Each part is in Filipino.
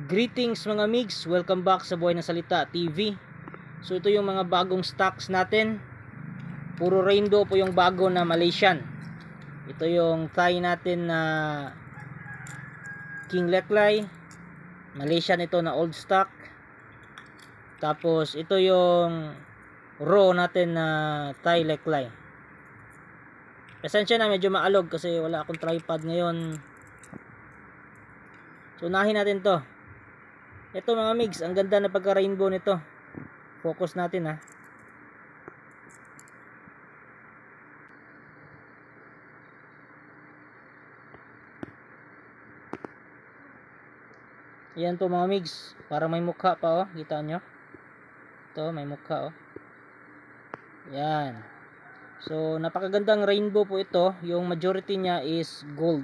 Greetings mga migs, welcome back sa Buhay ng Salita TV. So ito yung mga bagong stocks natin. Puro rainbow po yung bago na Malaysian. Ito yung Thai natin na King Leklai, Malaysian ito na old stock. Tapos ito yung raw natin na Thai Leklai. Pasensya na, medyo maalog kasi wala akong tripod ngayon. So unahin natin to. Ito mga migs, ang ganda na pagka rainbow nito. Focus natin ha. Yan po mga migs, para may mukha pa oh, kita nyo. Ito may mukha oh. Yan. So napakagandang rainbow po ito. Yung majority niya is gold.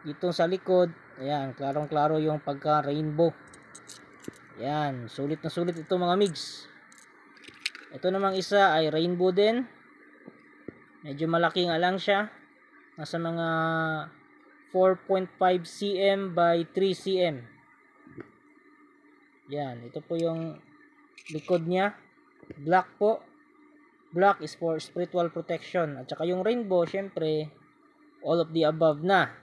Dito sa likod, ayan, klarong klaro yung pagka rainbow. Yan, sulit na sulit ito mga migs. Ito namang isa ay rainbow din. Medyo malaki nga lang siya. Nasa mga 4.5 cm by 3 cm. Yan, ito po yung likod niya. Black po. Black is for spiritual protection. At saka yung rainbow, syempre, all of the above na.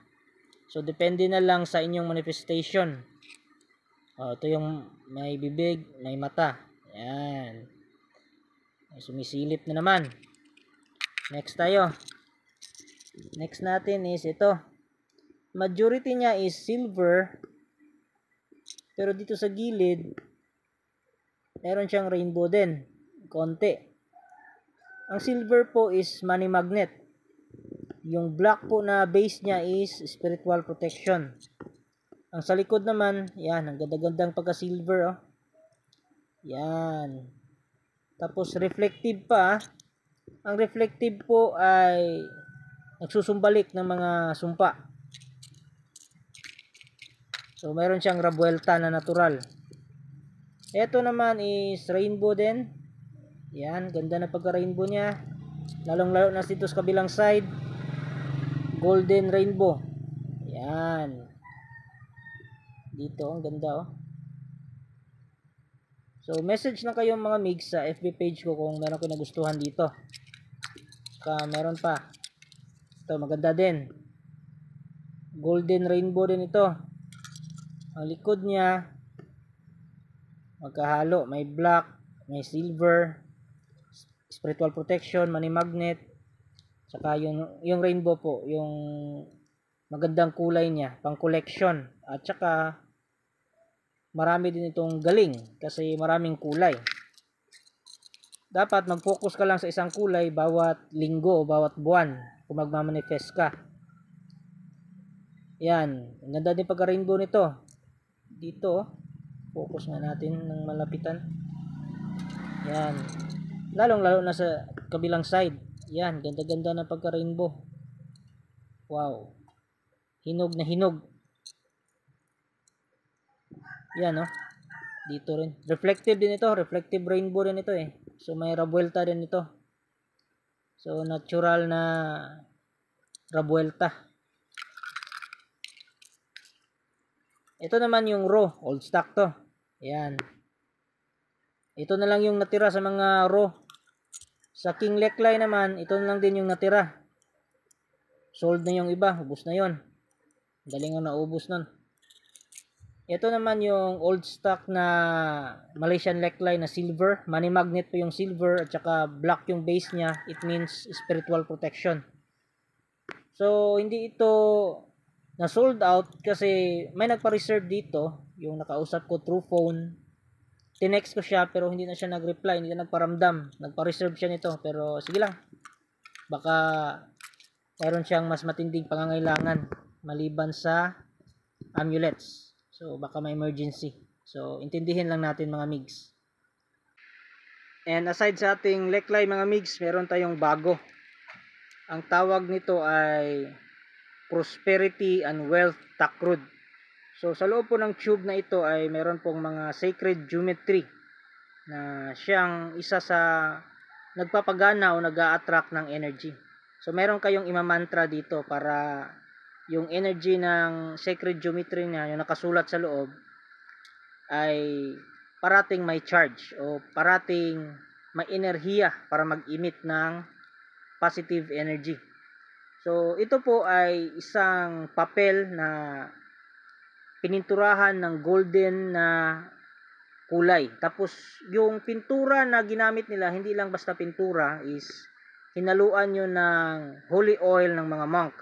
So, depende na lang sa inyong manifestation. Ito yung may bibig, may mata. Yan. Sumisilip na naman. Next tayo. Next natin is ito. Majority niya is silver. Pero dito sa gilid, meron siyang rainbow din. Konti. Ang silver po is money magnet. Yung black po na base niya is spiritual protection. Ang sa likod naman, yan, ang ganda-gandang pagka-silver, oh. Yan. Tapos, reflective pa, ah. Ang reflective po ay nagsusumbalik ng mga sumpa. So, meron siyang rabuelta na natural. Ito naman is rainbow din. Yan, ganda na pagka-rainbow niya. Lalong-lalo na dito sa kabilang side. Golden rainbow. Yan. Dito, ang ganda oh. So, message na kayo mga migs sa FB page ko kung meron kayo nagustuhan dito. Saka meron pa. Ito, maganda din. Golden rainbow din ito. Ang likod niya, magkahalo. May black, may silver, spiritual protection, money magnet. Saka yung rainbow po, yung magandang kulay niya, pang collection. At saka, marami din itong galing kasi maraming kulay. Dapat mag-focus ka lang sa isang kulay bawat linggo o bawat buwan kung magmamanifest ka. Yan. Ang ganda din pagka-rainbow nito. Dito, focus nga natin ng malapitan. Yan. Lalong-lalo na sa kabilang side. Yan. Ganda-ganda na pagka-rainbow. Wow. Hinog na hinog. Yan oh. Dito rin. Reflective din ito. Reflective rainbow din ito eh. So may rabuelta din ito. So natural na rabuelta. Ito naman yung raw. Old stock to. Yan. Ito na lang yung natira sa mga raw. Sa King Leklai naman, ito na lang din yung natira. Sold na yung iba. Ubus na yon. Galing nga naubos nun. Ito naman yung old stock na Malaysian Leklai na silver. Money magnet po yung silver at saka black yung base niya. It means spiritual protection. So, hindi ito na sold out kasi may nagpa-reserve dito. Yung nakausap ko through phone. Tinext ko siya pero hindi na siya nag-reply. Hindi na nagparamdam. Nagpa-reserve siya nito. Pero sige lang. Baka mayroon siyang mas matinding pangangailangan maliban sa amulets. So, baka may emergency. So, intindihin lang natin mga migs. And aside sa ating Leklai mga migs, meron tayong bago. Ang tawag nito ay Prosperity and Wealth Takrud. So, sa loob po ng tube na ito ay meron pong mga sacred geometry na siyang isa sa nagpapagana o nag-a-attract ng energy. So, meron kayong imamantra dito para yung energy ng sacred geometry niya, yung nakasulat sa loob, ay parating may charge o parating may enerhiya para mag-emit ng positive energy. So ito po ay isang papel na pininturahan ng golden na kulay. Tapos yung pintura na ginamit nila, hindi lang basta pintura, is hinaluan nyo ng holy oil ng mga monk.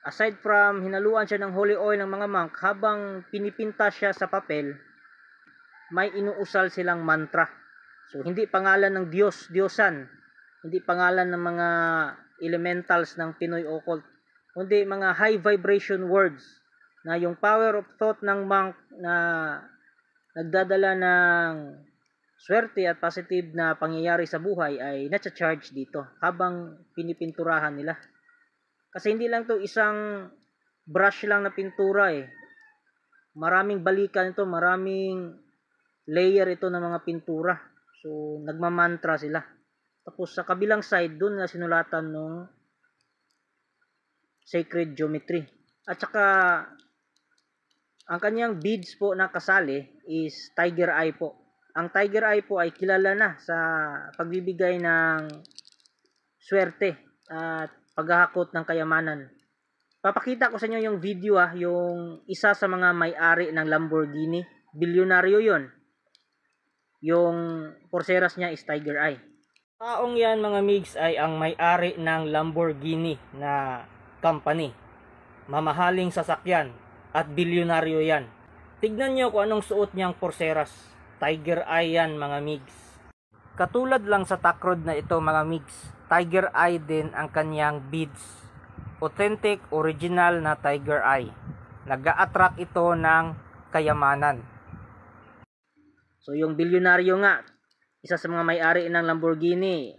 Aside from hinaluan siya ng holy oil ng mga monk, habang pinipinta siya sa papel, may inuusal silang mantra. So hindi pangalan ng Diyos, Diyosan, hindi pangalan ng mga elementals ng Pinoy occult, kundi mga high vibration words na yung power of thought ng monk na nagdadala ng swerte at positive na pangyayari sa buhay ay na-charge dito habang pinipinturahan nila. Kasi hindi lang to isang brush lang na pintura eh. Maraming balikan ito, maraming layer ito ng mga pintura. So nagmamantra sila. Tapos sa kabilang side, doon na sinulatan ng sacred geometry. At saka ang kanyang beads po na kasali is tiger eye po. Ang tiger eye po ay kilala na sa pagbibigay ng swerte at paghahakot ng kayamanan. Papakita ko sa inyo yung video yung isa sa mga may-ari ng Lamborghini. Bilyonaryo yon. Yung porseras niya is tiger eye. Taong yan mga migs ay ang may-ari ng Lamborghini na company. Mamahaling sasakyan at bilyonaryo yan. Tignan nyo kung anong suot niyang porseras. Tiger eye yan mga migs. Katulad lang sa takrod na ito mga migs, tiger eye din ang kanyang beads. Authentic, original na tiger eye. Nag-a-attract ito ng kayamanan. So yung bilyonaryo nga, isa sa mga may-ari ng Lamborghini,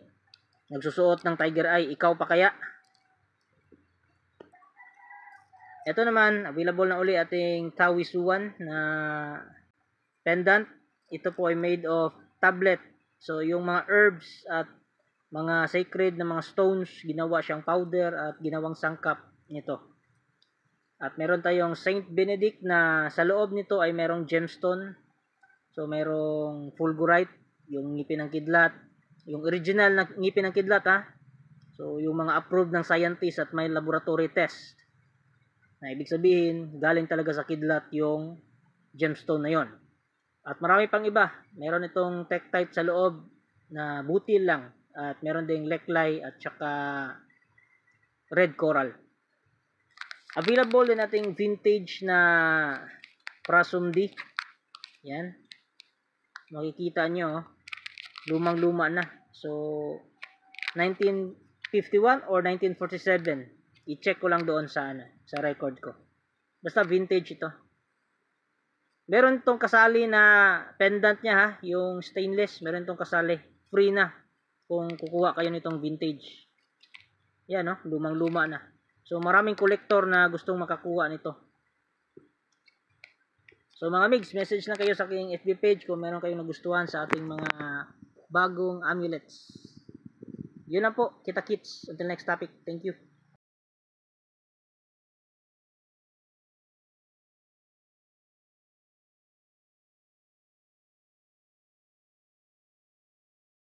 nagsusuot ng tiger eye, ikaw pa kaya? Ito naman, available na uli ating Tawisuan na pendant. Ito po ay made of tablet. So yung mga herbs at mga sacred na mga stones, ginawa siyang powder at ginawang sangkap nito. At meron tayong Saint Benedict na sa loob nito ay merong gemstone. So merong fulgurite, yung ngipin ng kidlat, yung original na ngipin ng kidlat So yung mga approved ng scientist at may laboratory test. Na ibig sabihin, galing talaga sa kidlat yung gemstone na yon. At marami pang iba. Meron itong tektite sa loob na butil lang. At meron ding leklay at saka red coral. Available din nating vintage na Prasumdi. Yan. Makikita nyo, lumang-luma na. So, 1951 or 1947. I-check ko lang doon sa record ko. Basta vintage ito. Meron tong kasali na pendant niya yung stainless, meron tong kasali. Free na kung kukuha kayo nitong vintage. Yan lumang-luma na. So maraming collector na gustong makakuha nito. So mga migs, message na kayo sa aking FB page kung meron kayong nagustuhan sa ating mga bagong amulets. Yun lang po, kita kits. Until next topic. Thank you.